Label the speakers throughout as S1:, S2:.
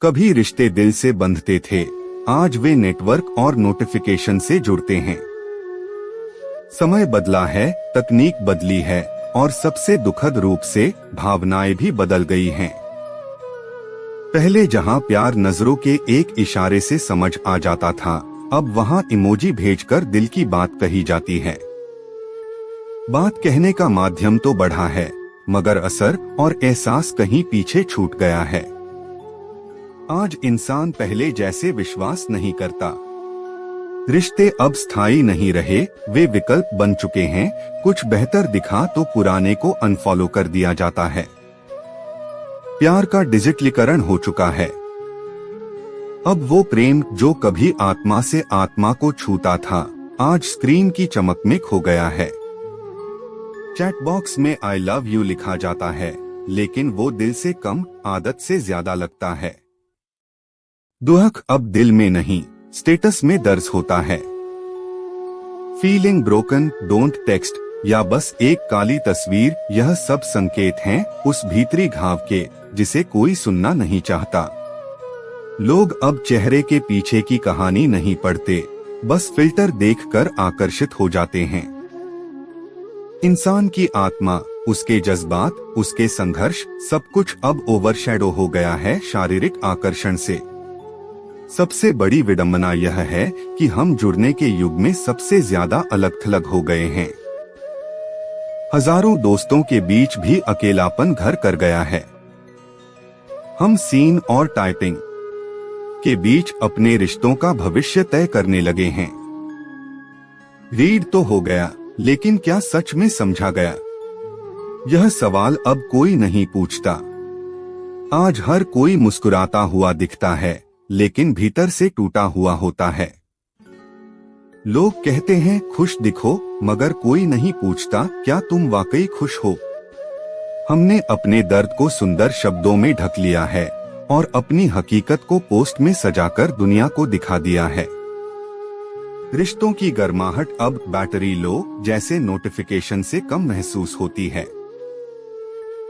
S1: कभी रिश्ते दिल से बंधते थे, आज वे नेटवर्क और नोटिफिकेशन से जुड़ते हैं। समय बदला है, तकनीक बदली है और सबसे दुखद रूप से भावनाएं भी बदल गई हैं। पहले जहां प्यार नजरों के एक इशारे से समझ आ जाता था, अब वहां इमोजी भेजकर दिल की बात कही जाती है। बात कहने का माध्यम तो बढ़ा है, मगर असर और एहसास कहीं पीछे छूट गया है। आज इंसान पहले जैसे विश्वास नहीं करता। रिश्ते अब स्थायी नहीं रहे, वे विकल्प बन चुके हैं। कुछ बेहतर दिखा तो पुराने को अनफॉलो कर दिया जाता है। प्यार का डिजिटलीकरण हो चुका है। अब वो प्रेम जो कभी आत्मा से आत्मा को छूता था, आज स्क्रीन की चमक में खो गया है। चैट बॉक्स में आई लव यू लिखा जाता है, लेकिन वो दिल से कम, आदत से ज्यादा लगता है। दुख अब दिल में नहीं, स्टेटस में दर्ज होता है। फीलिंग ब्रोकन, डोंट टेक्स्ट या बस एक काली तस्वीर, यह सब संकेत हैं उस भीतरी घाव के जिसे कोई सुनना नहीं चाहता। लोग अब चेहरे के पीछे की कहानी नहीं पढ़ते, बस फिल्टर देखकर आकर्षित हो जाते हैं। इंसान की आत्मा, उसके जज्बात, उसके संघर्ष, सब कुछ अब ओवरशैडो हो गया है शारीरिक आकर्षण से। सबसे बड़ी विडंबना यह है कि हम जुड़ने के युग में सबसे ज्यादा अलग-थलग हो गए हैं। हजारों दोस्तों के बीच भी अकेलापन घर कर गया है। हम सीन और टाइपिंग के बीच अपने रिश्तों का भविष्य तय करने लगे हैं। रीड तो हो गया, लेकिन क्या सच में समझा गया? यह सवाल अब कोई नहीं पूछता। आज हर कोई मुस्कुराता हुआ दिखता है, लेकिन भीतर से टूटा हुआ होता है। लोग कहते हैं खुश दिखो, मगर कोई नहीं पूछता क्या तुम वाकई खुश हो। हमने अपने दर्द को सुंदर शब्दों में ढक लिया है और अपनी हकीकत को पोस्ट में सजाकर दुनिया को दिखा दिया है। रिश्तों की गर्माहट अब बैटरी लो जैसे नोटिफिकेशन से कम महसूस होती है।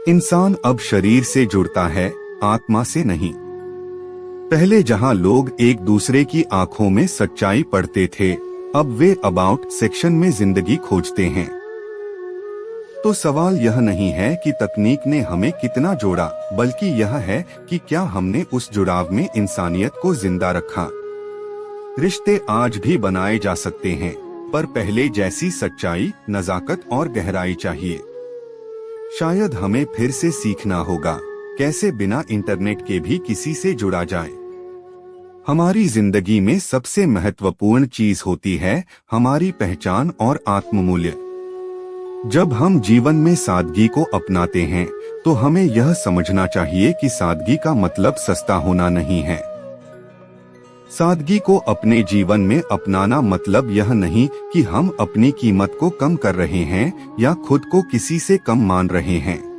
S1: इंसान अब शरीर से जुड़ता है, आत्मा से नहीं। पहले जहां लोग एक दूसरे की आंखों में सच्चाई पढ़ते थे, अब वे अबाउट सेक्शन में जिंदगी खोजते हैं। तो सवाल यह नहीं है कि तकनीक ने हमें कितना जोड़ा, बल्कि यह है कि क्या हमने उस जुड़ाव में इंसानियत को जिंदा रखा। रिश्ते आज भी बनाए जा सकते हैं, पर पहले जैसी सच्चाई, नजाकत और गहराई चाहिए। शायद हमें फिर से सीखना होगा कैसे बिना इंटरनेट के भी किसी से जुड़ा जाए। हमारी जिंदगी में सबसे महत्वपूर्ण चीज होती है हमारी पहचान और आत्ममूल्य। जब हम जीवन में सादगी को अपनाते हैं, तो हमें यह समझना चाहिए कि सादगी का मतलब सस्ता होना नहीं है। सादगी को अपने जीवन में अपनाना मतलब यह नहीं कि हम अपनी कीमत को कम कर रहे हैं या खुद को किसी से कम मान रहे हैं,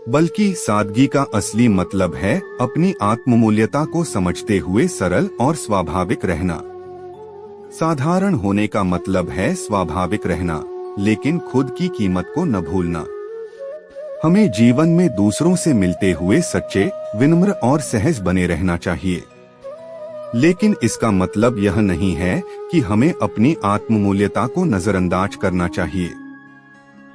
S1: बल्कि सादगी का असली मतलब है अपनी आत्ममूल्यता को समझते हुए सरल और स्वाभाविक रहना। साधारण होने का मतलब है स्वाभाविक रहना, लेकिन खुद की कीमत को न भूलना। हमें जीवन में दूसरों से मिलते हुए सच्चे, विनम्र और सहज बने रहना चाहिए, लेकिन इसका मतलब यह नहीं है कि हमें अपनी आत्ममूल्यता को नजरअंदाज करना चाहिए।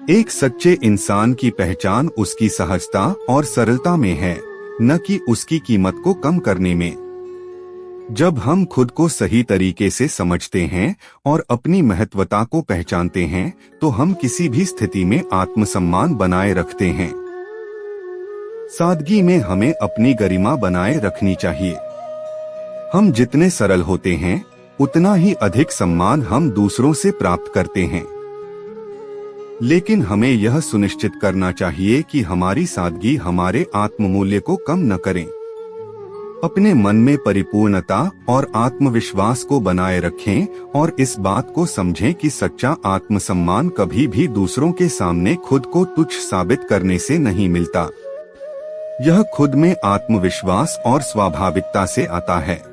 S1: एक सच्चे इंसान की पहचान उसकी सहजता और सरलता में है, न कि उसकी कीमत को कम करने में। जब हम खुद को सही तरीके से समझते हैं और अपनी महत्वता को पहचानते हैं, तो हम किसी भी स्थिति में आत्मसम्मान बनाए रखते हैं। सादगी में हमें अपनी गरिमा बनाए रखनी चाहिए। हम जितने सरल होते हैं, उतना ही अधिक सम्मान हम दूसरों से प्राप्त करते हैं। लेकिन हमें यह सुनिश्चित करना चाहिए कि हमारी सादगी हमारे आत्ममूल्य को कम न करें। अपने मन में परिपूर्णता और आत्मविश्वास को बनाए रखें और इस बात को समझें कि सच्चा आत्मसम्मान कभी भी दूसरों के सामने खुद को तुच्छ साबित करने से नहीं मिलता। यह खुद में आत्मविश्वास और स्वाभाविकता से आता है।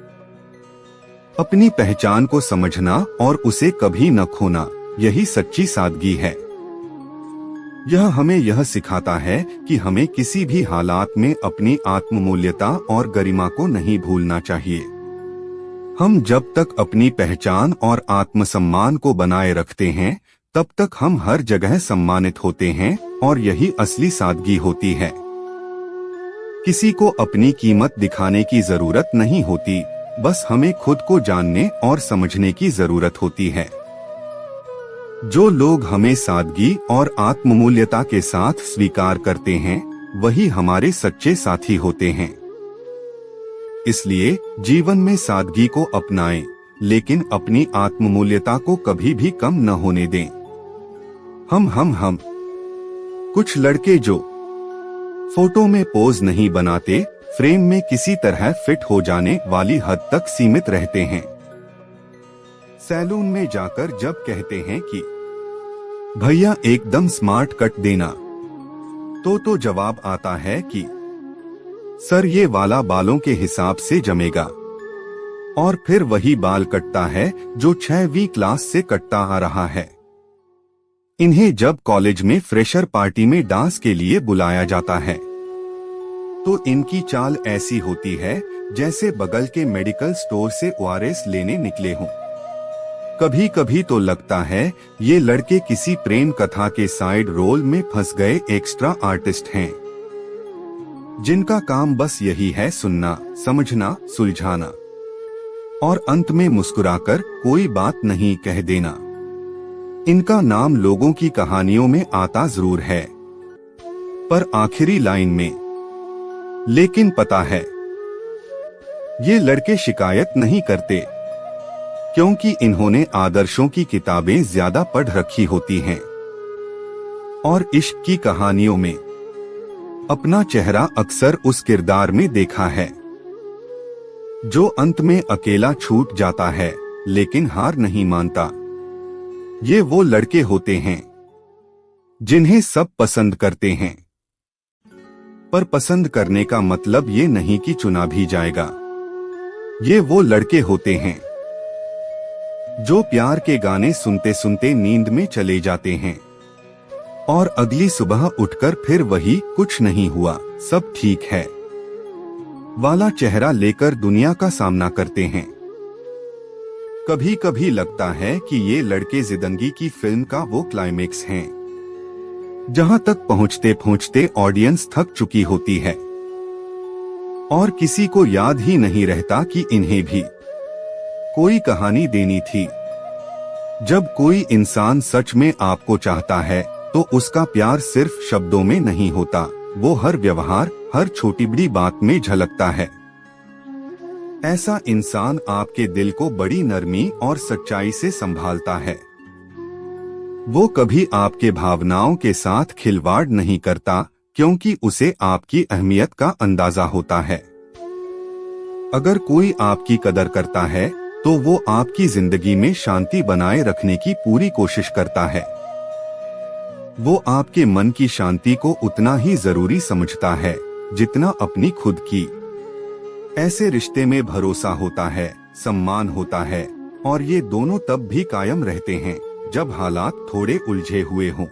S1: अपनी पहचान को समझना और उसे कभी न खोना, यही सच्ची सादगी है। यह हमें यह सिखाता है कि हमें किसी भी हालात में अपनी आत्ममूल्यता और गरिमा को नहीं भूलना चाहिए। हम जब तक अपनी पहचान और आत्मसम्मान को बनाए रखते हैं, तब तक हम हर जगह सम्मानित होते हैं और यही असली सादगी होती है। किसी को अपनी कीमत दिखाने की जरूरत नहीं होती, बस हमें खुद को जानने और समझने की जरूरत होती है। जो लोग हमें सादगी और आत्ममूल्यता के साथ स्वीकार करते हैं, वही हमारे सच्चे साथी होते हैं। इसलिए जीवन में सादगी को अपनाएं, लेकिन अपनी आत्ममूल्यता को कभी भी कम न होने दें। हम कुछ लड़के जो फोटो में पोज नहीं बनाते, फ्रेम में किसी तरह फिट हो जाने वाली हद तक सीमित रहते हैं। सैलून में जाकर जब कहते हैं कि भैया एकदम स्मार्ट कट देना, तो जवाब आता है कि सर ये वाला बालों के हिसाब से जमेगा, और फिर वही बाल कटता है जो 6वीं क्लास से कटता आ रहा है। इन्हें जब कॉलेज में फ्रेशर पार्टी में डांस के लिए बुलाया जाता है, तो इनकी चाल ऐसी होती है जैसे बगल के मेडिकल स्टोर से ORS लेने निकले हों। कभी कभी तो लगता है ये लड़के किसी प्रेम कथा के साइड रोल में फंस गए एक्स्ट्रा आर्टिस्ट हैं, जिनका काम बस यही है सुनना, समझना, सुलझाना और अंत में मुस्कुराकर कोई बात नहीं कह देना। इनका नाम लोगों की कहानियों में आता जरूर है, पर आखिरी लाइन में। लेकिन पता है, ये लड़के शिकायत नहीं करते, क्योंकि इन्होंने आदर्शों की किताबें ज्यादा पढ़ रखी होती हैं और इश्क की कहानियों में अपना चेहरा अक्सर उस किरदार में देखा है जो अंत में अकेला छूट जाता है लेकिन हार नहीं मानता। ये वो लड़के होते हैं जिन्हें सब पसंद करते हैं, पर पसंद करने का मतलब ये नहीं कि चुना भी जाएगा। ये वो लड़के होते हैं जो प्यार के गाने सुनते सुनते नींद में चले जाते हैं और अगली सुबह उठकर फिर वही कुछ नहीं हुआ, सब ठीक है वाला चेहरा लेकर दुनिया का सामना करते हैं। कभी कभी लगता है कि ये लड़के जिंदगी की फिल्म का वो क्लाइमेक्स हैं, जहां तक पहुंचते पहुंचते ऑडियंस थक चुकी होती है और किसी को याद ही नहीं रहता कि इन्हें भी कोई कहानी देनी थी। जब कोई इंसान सच में आपको चाहता है, तो उसका प्यार सिर्फ शब्दों में नहीं होता, वो हर व्यवहार, हर छोटी बड़ी बात में झलकता है। ऐसा इंसान आपके दिल को बड़ी नरमी और सच्चाई से संभालता है। वो कभी आपके भावनाओं के साथ खिलवाड़ नहीं करता, क्योंकि उसे आपकी अहमियत का अंदाजा होता है। अगर कोई आपकी कदर करता है, तो वो आपकी जिंदगी में शांति बनाए रखने की पूरी कोशिश करता है। वो आपके मन की शांति को उतना ही जरूरी समझता है जितना अपनी खुद की। ऐसे रिश्ते में भरोसा होता है, सम्मान होता है, और ये दोनों तब भी कायम रहते हैं जब हालात थोड़े उलझे हुए हों।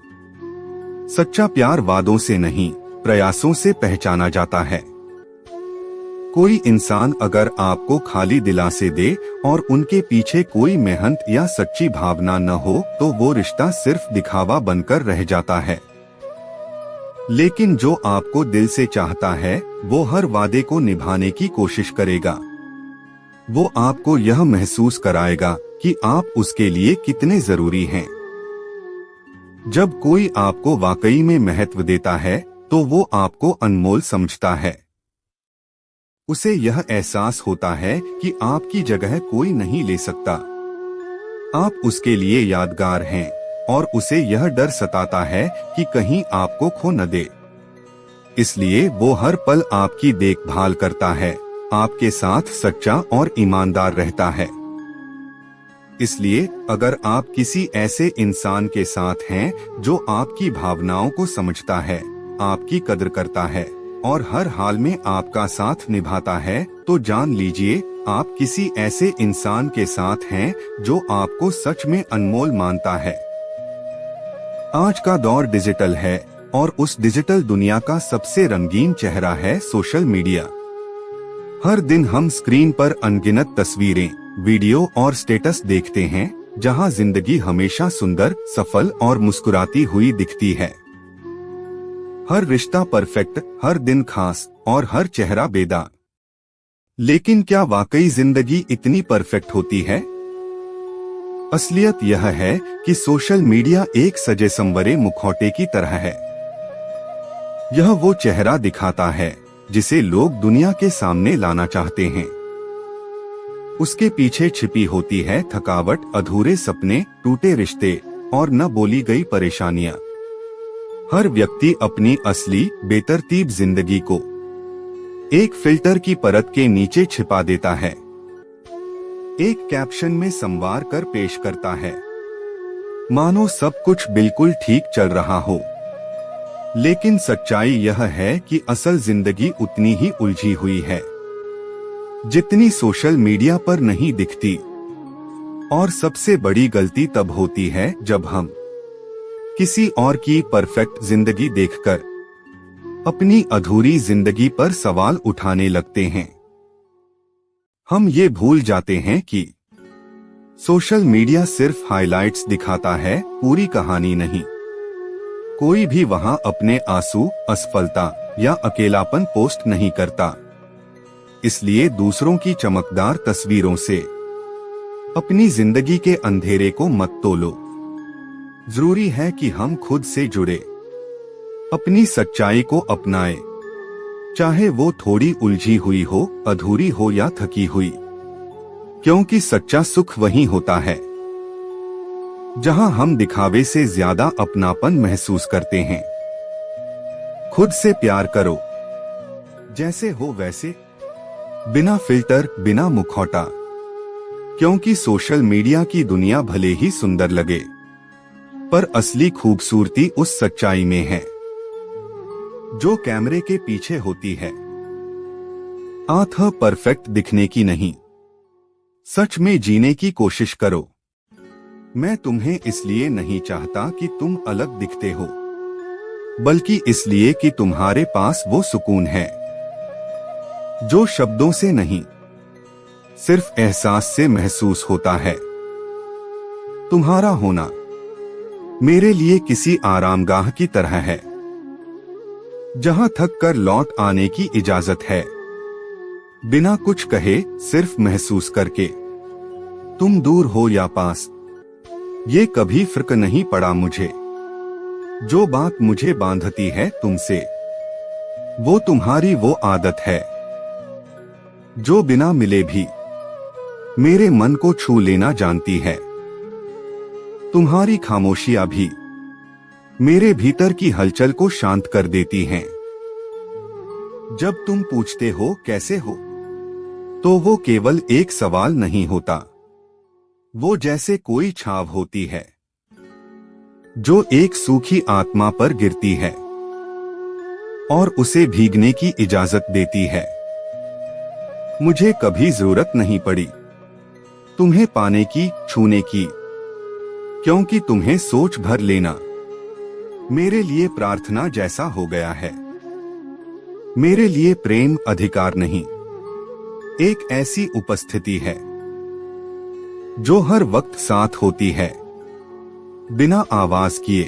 S1: सच्चा प्यार वादों से नहीं, प्रयासों से पहचाना जाता है। कोई इंसान अगर आपको खाली दिलासे दे और उनके पीछे कोई मेहनत या सच्ची भावना न हो, तो वो रिश्ता सिर्फ दिखावा बनकर रह जाता है। लेकिन जो आपको दिल से चाहता है, वो हर वादे को निभाने की कोशिश करेगा। वो आपको यह महसूस कराएगा कि आप उसके लिए कितने जरूरी हैं। जब कोई आपको वाकई में महत्व देता है, तो वो आपको अनमोल समझता है। उसे यह एहसास होता है कि आपकी जगह कोई नहीं ले सकता। आप उसके लिए यादगार हैं, और उसे यह डर सताता है कि कहीं आपको खो न दे। इसलिए वो हर पल आपकी देखभाल करता है, आपके साथ सच्चा और ईमानदार रहता है। इसलिए अगर आप किसी ऐसे इंसान के साथ हैं जो आपकी भावनाओं को समझता है, आपकी कदर करता है और हर हाल में आपका साथ निभाता है, तो जान लीजिए आप किसी ऐसे इंसान के साथ हैं जो आपको सच में अनमोल मानता है। आज का दौर डिजिटल है, और उस डिजिटल दुनिया का सबसे रंगीन चेहरा है सोशल मीडिया। हर दिन हम स्क्रीन पर अनगिनत तस्वीरें, वीडियो और स्टेटस देखते हैं, जहां जिंदगी हमेशा सुंदर, सफल और मुस्कुराती हुई दिखती है। हर रिश्ता परफेक्ट, हर दिन खास और हर चेहरा बेदाग। लेकिन क्या वाकई जिंदगी इतनी परफेक्ट होती है? असलियत यह है कि सोशल मीडिया एक सजे संवरे मुखौटे की तरह है। यह वो चेहरा दिखाता है जिसे लोग दुनिया के सामने लाना चाहते हैं। उसके पीछे छिपी होती है थकावट, अधूरे सपने, टूटे रिश्ते और न बोली गई परेशानियां। हर व्यक्ति अपनी असली बेतरतीब जिंदगी को एक फिल्टर की परत के नीचे छिपा देता है, एक कैप्शन में संवार कर पेश करता है, मानो सब कुछ बिल्कुल ठीक चल रहा हो। लेकिन सच्चाई यह है कि असल जिंदगी उतनी ही उलझी हुई है जितनी सोशल मीडिया पर नहीं दिखती। और सबसे बड़ी गलती तब होती है जब हम किसी और की परफेक्ट जिंदगी देखकर अपनी अधूरी जिंदगी पर सवाल उठाने लगते हैं। हम ये भूल जाते हैं कि सोशल मीडिया सिर्फ हाइलाइट्स दिखाता है, पूरी कहानी नहीं। कोई भी वहां अपने आंसू, असफलता या अकेलापन पोस्ट नहीं करता। इसलिए दूसरों की चमकदार तस्वीरों से अपनी जिंदगी के अंधेरे को मत तोलो। जरूरी है कि हम खुद से जुड़े, अपनी सच्चाई को अपनाएं, चाहे वो थोड़ी उलझी हुई हो, अधूरी हो या थकी हुई। क्योंकि सच्चा सुख वहीं होता है जहां हम दिखावे से ज्यादा अपनापन महसूस करते हैं। खुद से प्यार करो, जैसे हो वैसे, बिना फिल्टर, बिना मुखौटा। क्योंकि सोशल मीडिया की दुनिया भले ही सुंदर लगे, पर असली खूबसूरती उस सच्चाई में है जो कैमरे के पीछे होती है। आंखें परफेक्ट दिखने की नहीं, सच में जीने की कोशिश करो। मैं तुम्हें इसलिए नहीं चाहता कि तुम अलग दिखते हो, बल्कि इसलिए कि तुम्हारे पास वो सुकून है जो शब्दों से नहीं, सिर्फ एहसास से महसूस होता है। तुम्हारा होना मेरे लिए किसी आरामगाह की तरह है, जहां थक कर लौट आने की इजाजत है, बिना कुछ कहे, सिर्फ महसूस करके। तुम दूर हो या पास, ये कभी फर्क नहीं पड़ा मुझे। जो बात मुझे बांधती है तुमसे, वो तुम्हारी वो आदत है जो बिना मिले भी मेरे मन को छू लेना जानती है। तुम्हारी खामोशियां भी मेरे भीतर की हलचल को शांत कर देती हैं। जब तुम पूछते हो कैसे हो, तो वो केवल एक सवाल नहीं होता, वो जैसे कोई छाव होती है जो एक सूखी आत्मा पर गिरती है और उसे भीगने की इजाजत देती है। मुझे कभी जरूरत नहीं पड़ी तुम्हें पाने की, छूने की, क्योंकि तुम्हें सोच भर लेना मेरे लिए प्रार्थना जैसा हो गया है। मेरे लिए प्रेम अधिकार नहीं, एक ऐसी उपस्थिति है जो हर वक्त साथ होती है, बिना आवाज किए।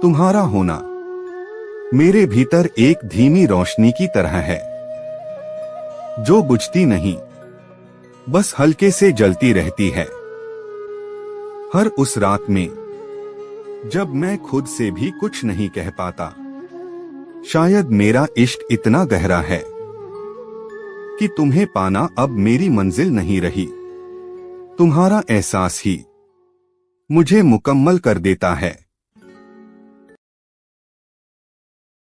S1: तुम्हारा होना मेरे भीतर एक धीमी रोशनी की तरह है जो बुझती नहीं, बस हल्के से जलती रहती है। हर उस रात में जब मैं खुद से भी कुछ नहीं कह पाता, शायद मेरा इश्क इतना गहरा है कि तुम्हें पाना अब मेरी मंजिल नहीं रही। तुम्हारा एहसास ही मुझे मुकम्मल कर देता है।